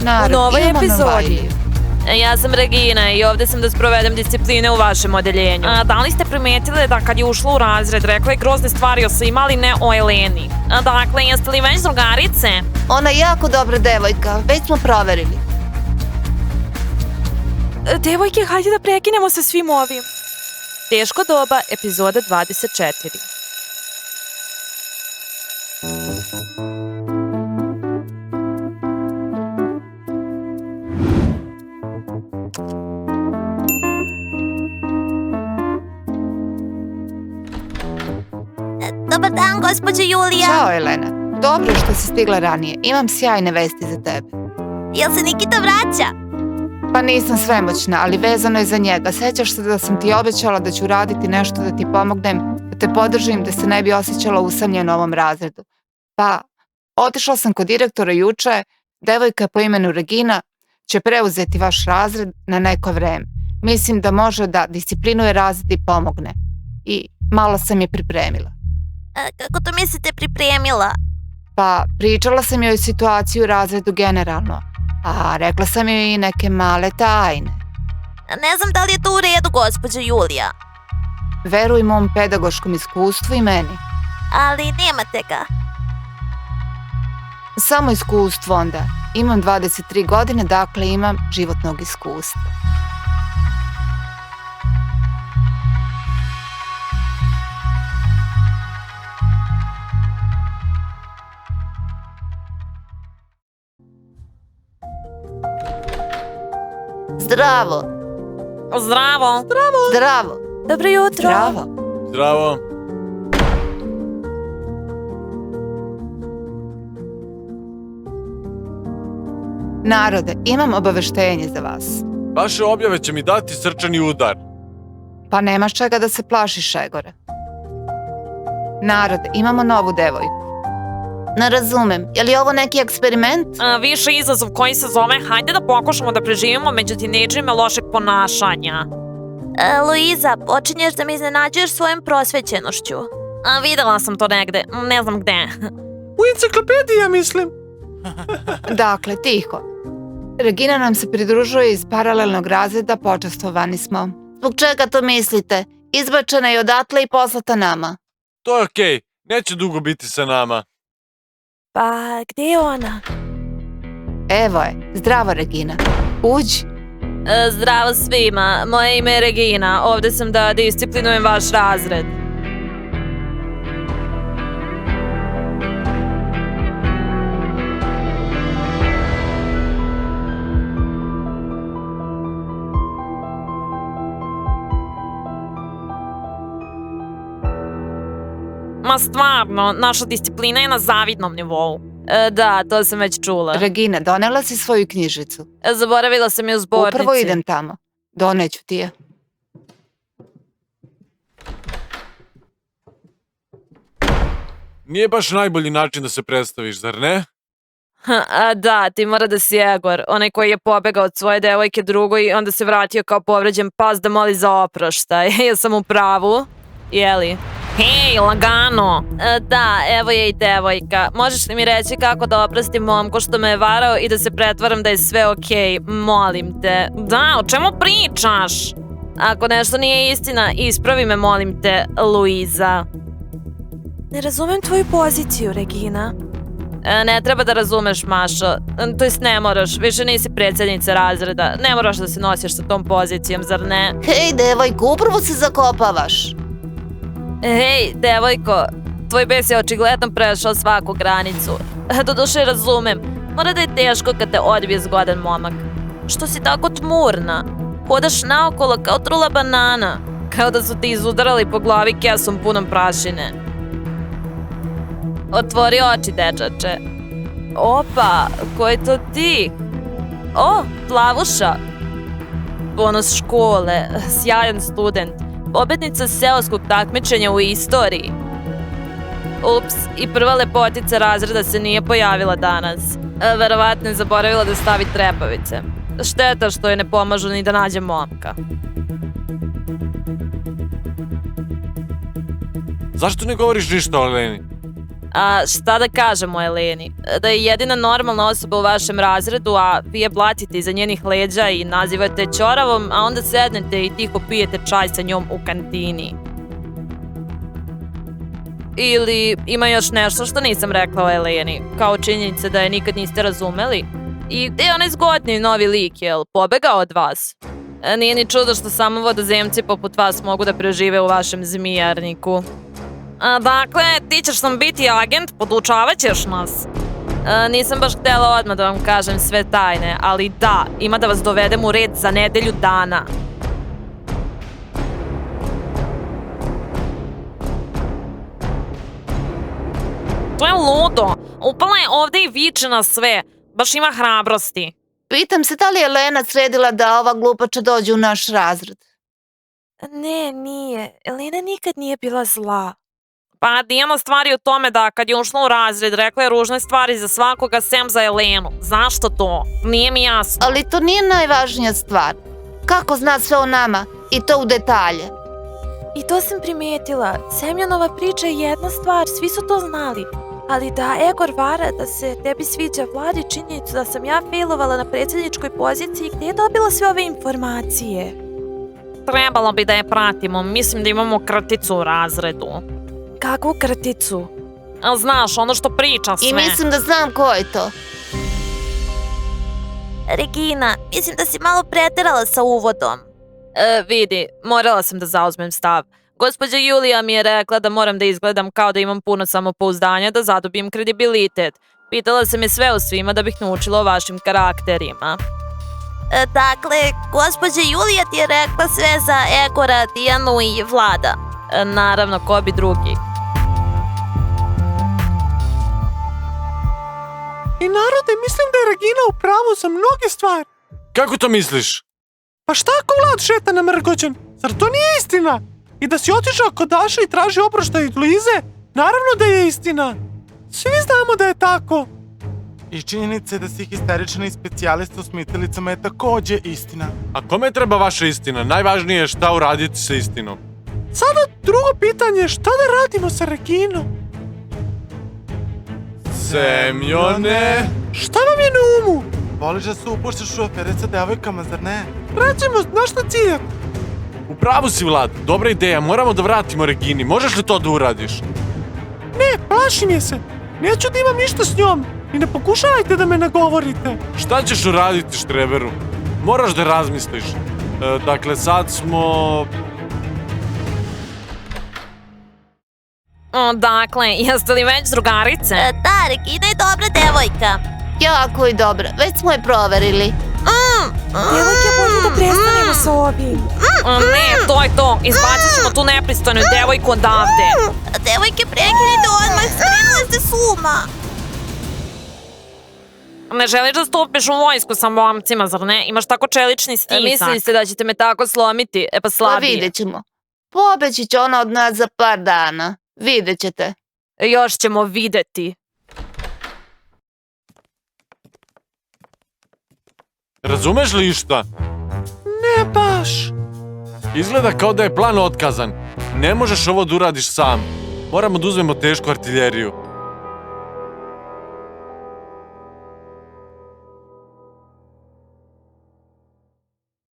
Narod, U novoj imamo epizodi. Novajliju. Ja sam Regina i ovde sam da sprovedem discipline u vašem odeljenju. Da li ste primetili da kad je ušla u razred rekla je grozne stvari o svima, ali ne o Eleni? Dakle, jeste li već drugarice? Ona je jako dobra devojka, već smo proverili. Devojke, hajde da prekinemo sa svim ovim. Teško doba, epizoda 24. Dobar dan, gospođo Julija. Ćao, Elena. Dobro je što si stigla ranije. Imam sjajne vesti za tebe. Jel se Nikita vraća? Pa nisam svemoćna, ali vezano je za njega. Sećaš se da sam ti obećala da ću raditi nešto da ti pomognem, da te podržim, da se ne bi osjećala usamljeno u ovom razredu. Pa, otišla sam kod direktora juče, devojka po imenu Regina će preuzeti vaš razred na neko vreme. Mislim da može da disciplinuje razred i pomogne. I malo sam je pripremila. Kako to mislite pripremila? Pa, pričala sam joj situaciju u razredu generalno, a rekla sam joj i neke male tajne. Ne znam da li je to u redu, gospođo Julija. Veruj mom pedagoškom iskustvu i meni. Ali nemate ga. Samo iskustvo onda. Imam 23 godine, dakle imam životnog iskustva. Zdravo. Zdravo. Zdravo. Dobro jutro. Zdravo. Zdravo. Narode, imam obaveštenje za vas. Vaše objave će mi dati srčani udar. Pa nemaš čega da se plašiš, Šegore. Narode, imamo novu devojku. Ne razumem, je li ovo neki eksperiment? Više izazov koji se zove hajde da pokušamo da preživimo među tinejdžerima lošeg ponašanja. Luiza, počinješ da me iznenađuješ svojom prosvećenošću. Videla sam to negde, ne znam gde. U enciklopediji, ja mislim. Dakle, tiho. Regina nam se pridružuje iz paralelnog razreda, počastvovani smo. Zbog čega to mislite? Izbačena je odatle i poslata nama. To je okej, neće dugo biti sa nama. Pa, gde je ona? Evo je, zdravo Regina. Uđi. Zdravo svima, moje ime je Regina, ovde sam da disciplinujem vaš razred. Ma stvarno, naša disciplina je na zavidnom nivou. Da, to sam već čula. Regina, donela si svoju knjižicu. Zaboravila sam je u zbornici. Upravo idem tamo. Doneću ti je. Nije baš najbolji način da se predstaviš, zar ne? Da, ti mora da si Egor, onaj koji je pobegao od svoje devojke drugoj i onda se vratio kao povređen pas da moli za oproštaj. Ja sam u pravu, jeli? Hej, lagano! Da, evo je i devojka. Možeš li mi reći kako da oprostim momku što me je varao i da se pretvaram da je sve okej? Molim te. Da, o čemu pričaš? Ako nešto nije istina, ispravi me, molim te, Luiza. Ne razumem tvoju poziciju, Regina. Ne treba da razumeš, Mašo. To jest ne moraš, više nisi predsjednica razreda. Ne moraš da se nosiš sa tom pozicijom, zar ne? Hej, devojko, upravo se zakopavaš. Hej, devojko, tvoj bes je očigledno prešao svaku granicu. Doduše razumem, mora da je teško kad te odbije zgodan momak. Što si tako tmurna? Hodaš naokolo kao trula banana, kao da su ti izudarali po glavi kesom punom prašine. Otvori oči, dečače. Opa, ko je to ti? O, Plavuša. Ponos škole, sjajan student. Pobednica seoskog takmičenja u istoriji. Ups, i prva lepotica razreda se nije pojavila danas. Verovatno je zaboravila da stavi trepavice. Šteta što joj ne pomažu ni da nađe momka. Zašto ne govoriš ništa o Eleni? Šta da kažemo Eleni? Da je jedina normalna osoba u vašem razredu, a vi je blatite iza njenih leđa i nazivate ćoravom, a onda sednete i tiho pijete čaj sa njom u kantini. Ili ima još nešto što nisam rekla o Eleni, kao činjenica da je nikad niste razumeli? I gde je onaj zgodni novi lik, jel pobegao od vas? Nije ni čudo što samo vodozemci poput vas mogu da prežive u vašem zmijarniku. Dakle, ti ćeš nam biti agent, podučavat ćeš nas. Nisam baš htjela odmah da vam kažem sve tajne, ali da, ima da vas dovedem u red za nedelju dana. To je ludo. Upala je ovde i viče na sve. Baš ima hrabrosti. Pitam se da li je Lena sredila da ova glupača dođe u naš razred. Ne, nije. Elena nikad nije bila zla. Pa Dijana stvari u tome da kad je ušla u razred rekla je ružne stvari za svakoga sem za Elenu. Zašto to? Nije mi jasno. Ali to nije najvažnija stvar. Kako zna sve o nama i to u detalje? I to sam primetila. Semjonova priča je jedna stvar, svi su to znali. Ali da Egor vara da se tebi sviđa Vladi činjenicu da sam ja failovala na predsjedničkoj poziciji, gdje je dobila sve ove informacije? Trebalo bi da je pratimo. Mislim da imamo krticu u razredu. Kakvu krticu? Znaš, ono što priča sve. I mislim da znam ko je to. Regina, mislim da si malo preterala sa uvodom. Vidi, morala sam da zauzmem stav. Gospođa Julija mi je rekla da moram da izgledam kao da imam puno samopouzdanja da zadobijem kredibilitet. Pitala sam je sve o svima da bih naučila o vašim karakterima. Dakle, gospođa Julija ti je rekla sve za Egora, Dijanu i Vlada. Naravno, ko bi drugi. I narode, mislim da je Regina u pravu za mnoge stvari. Kako to misliš? Pa šta ako Vlad šeta namrgođen? Zar to nije istina? I da si otišao kod Daše i traži oproštaj od Luize? Naravno da je istina. Svi znamo da je tako. I činjenica je da si histerični specijalista u smitelicama je takođe istina. A kome treba vaša istina? Najvažnije je šta uraditi sa istinom. Sada drugo pitanje, šta da radimo sa Reginom? Semjone? Šta vam je na umu? Voliš da se upuštaš u afere sa devojkama, zar ne? Recimo, znaš šta ciljat? U pravu si, Vlad. Dobra ideja, moramo da vratimo Regini. Možeš li to da uradiš? Ne, plašim je se. Neću da imam ništa s njom. I ne pokušavajte da me nagovorite. Šta ćeš uraditi, Štreberu? Moraš da razmisliš. Dakle, sad smo... Dakle, jeste li već drugarice? Da, Regina je dobra devojka. Jako i dobra, već smo je proverili. Devojke, bolje da prestanemo sa ovim. Ne, to je to. Izbacit ćemo tu nepristojnu devojku odavde. Devojke, prekinite odmah, skrenuli ste s uma. Ne želiš da stupiš u vojsku sa momcima, zar ne? Imaš tako čelični stisak. Mislili ste da ćete me tako slomiti? Pa Pa slabije. vidjet ćemo. Pobeći će ona od nas za par dana. Vidjet ćete. Još ćemo videti. Razumeš li išta? Ne baš. Izgleda kao da je plan otkazan. Ne možeš ovo da uradiš sam. Moramo da uzmemo tešku artiljeriju.